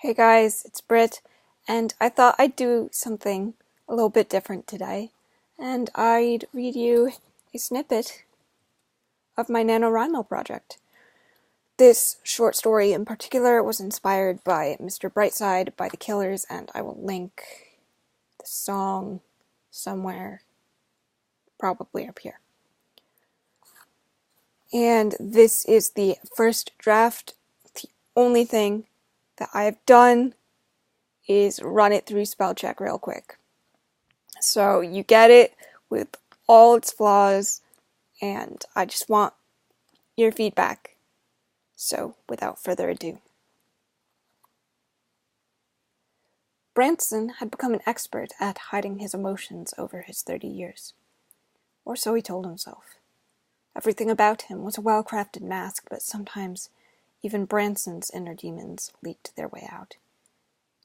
Hey guys, it's Britt, and I thought I'd do something a little bit different today, and I'd read you a snippet of my NaNoWriMo project. This short story in particular was inspired by Mr. Brightside by The Killers, and I will link the song somewhere, probably up here. And this is the first draft. The only thing that I have done is run it through spell check real quick. So you get it with all its flaws, and I just want your feedback. So without further ado. Branson had become an expert at hiding his emotions over his 30 years. Or so he told himself. Everything about him was a well-crafted mask, but sometimes even Branson's inner demons leaked their way out.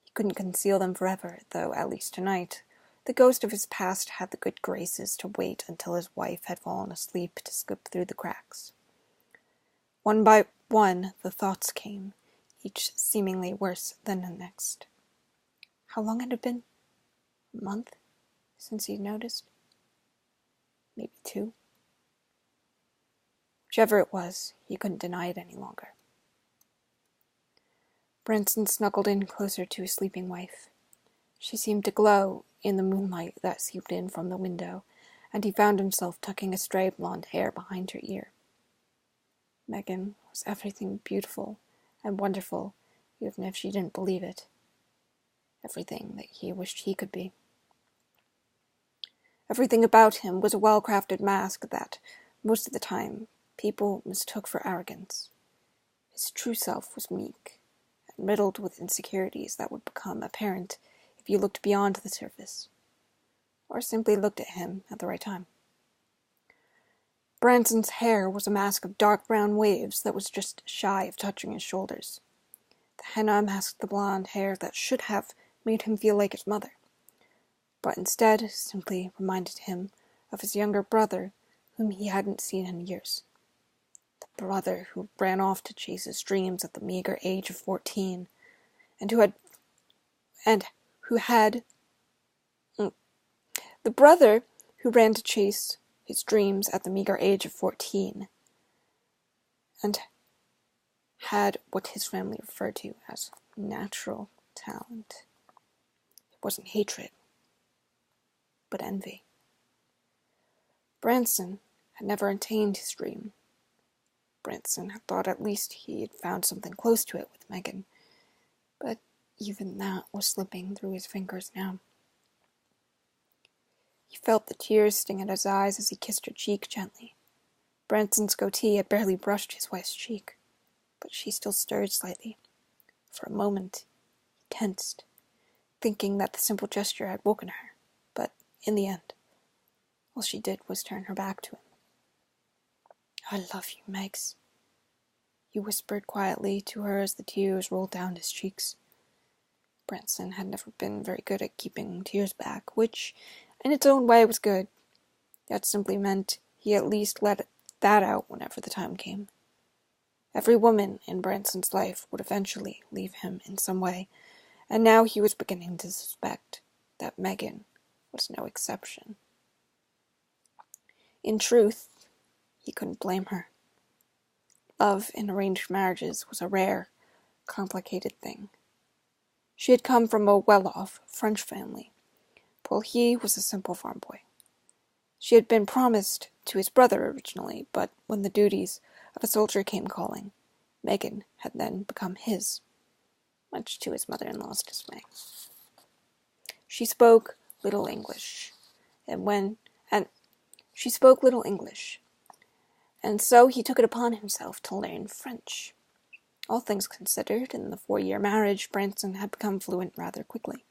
He couldn't conceal them forever, though at least tonight, the ghost of his past had the good graces to wait until his wife had fallen asleep to slip through the cracks. One by one, the thoughts came, each seemingly worse than the next. How long had it been? A month since he'd noticed? Maybe 2? Whichever it was, he couldn't deny it any longer. Branson snuggled in closer to his sleeping wife. She seemed to glow in the moonlight that seeped in from the window, and he found himself tucking a stray blonde hair behind her ear. Megan was everything beautiful and wonderful, even if she didn't believe it. Everything that he wished he could be. Everything about him was a well-crafted mask that, most of the time, people mistook for arrogance. His true self was meek, and riddled with insecurities that would become apparent if you looked beyond the surface, or simply looked at him at the right time. Branson's hair was a mask of dark brown waves that was just shy of touching his shoulders. The henna masked the blonde hair that should have made him feel like his mother, but instead simply reminded him of his younger brother, whom he hadn't seen in years. The brother who ran off to chase his dreams at the meager age of 14, and who had the brother who ran to chase his dreams at the meager age of 14, and had what his family referred to as natural talent. It wasn't hatred, but envy. Branson had never attained his dream. Branson had thought at least he had found something close to it with Megan, but even that was slipping through his fingers now. He felt the tears sting at his eyes as he kissed her cheek gently. Branson's goatee had barely brushed his wife's cheek, but she still stirred slightly. For a moment, he tensed, thinking that the simple gesture had woken her, but in the end, all she did was turn her back to him. "I love you, Megs," he whispered quietly to her as the tears rolled down his cheeks. Branson had never been very good at keeping tears back, which, in its own way, was good. That simply meant he at least let that out whenever the time came. Every woman in Branson's life would eventually leave him in some way, and now he was beginning to suspect that Megan was no exception. In truth, he couldn't blame her. Love in arranged marriages was a rare, complicated thing. She had come from a well-off French family, while he was a simple farm boy. She had been promised to his brother originally, but when the duties of a soldier came calling, Megan had then become his, much to his mother-in-law's dismay. She spoke little English, and so he took it upon himself to learn French. All things considered, in the 4-year marriage, Branson had become fluent rather quickly.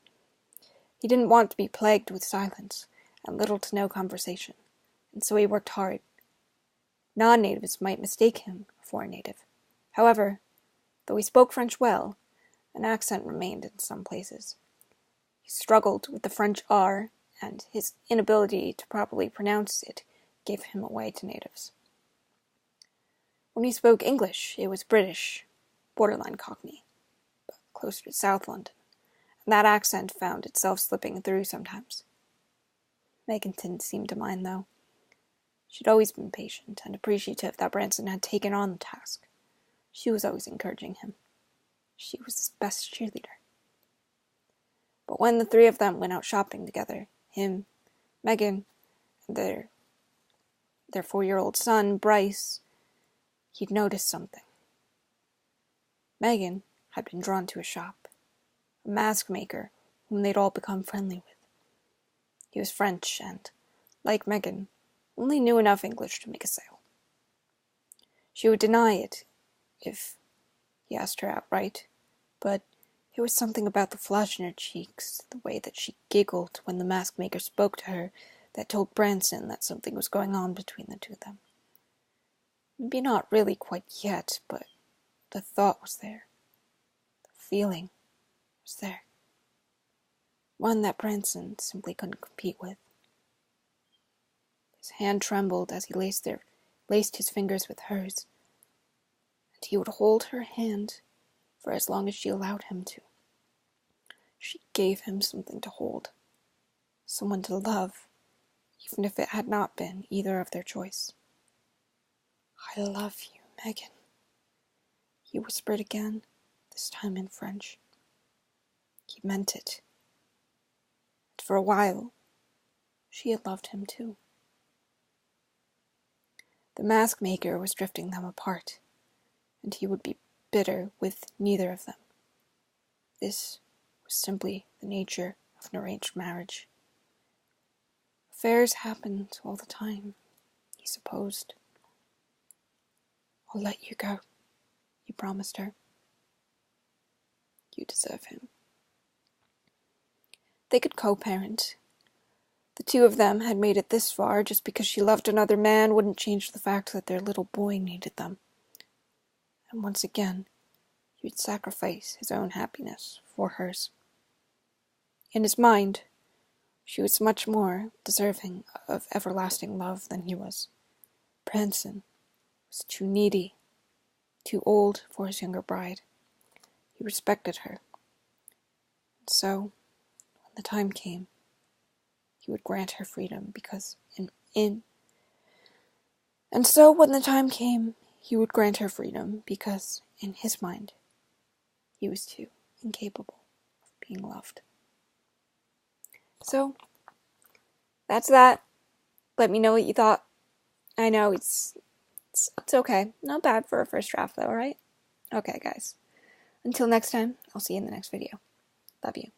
He didn't want to be plagued with silence and little to no conversation, and so he worked hard. Non-natives might mistake him for a native. However, though he spoke French well, an accent remained in some places. He struggled with the French R, and his inability to properly pronounce it gave him away to natives. When he spoke English, it was British, borderline Cockney, but closer to South London, and that accent found itself slipping through sometimes. Megan didn't seem to mind, though. She'd always been patient and appreciative that Branson had taken on the task. She was always encouraging him. She was his best cheerleader. But when the three of them went out shopping together, him, Megan, and their 4-year-old son, Bryce, he'd noticed something. Megan had been drawn to a shop, a mask maker whom they'd all become friendly with. He was French and, like Megan, only knew enough English to make a sale. She would deny it if he asked her outright, but there was something about the flush in her cheeks, the way that she giggled when the mask maker spoke to her, that told Branson that something was going on between the two of them. Maybe not really quite yet, but the thought was there. The feeling was there. One that Branson simply couldn't compete with. His hand trembled as he laced his fingers with hers, and he would hold her hand for as long as she allowed him to. She gave him something to hold, someone to love, even if it had not been either of their choice. "I love you, Megan," he whispered again, this time in French. He meant it. And for a while, she had loved him too. The mask maker was drifting them apart, and he would be bitter with neither of them. This was simply the nature of an arranged marriage. Affairs happened all the time, he supposed. "I'll let you go," he promised her. "You deserve him." They could co-parent. The two of them had made it this far. Just because she loved another man wouldn't change the fact that their little boy needed them. And once again, he would sacrifice his own happiness for hers. In his mind, she was much more deserving of everlasting love than he was. Branson was too needy, too old for his younger bride. He respected her. And so, when the time came, he would grant her freedom because when the time came, he would grant her freedom because, in his mind, he was too incapable of being loved. So, that's that. Let me know what you thought. I know it's okay. Not bad for a first draft though, right? Okay, guys. Until next time, I'll see you in the next video. Love you.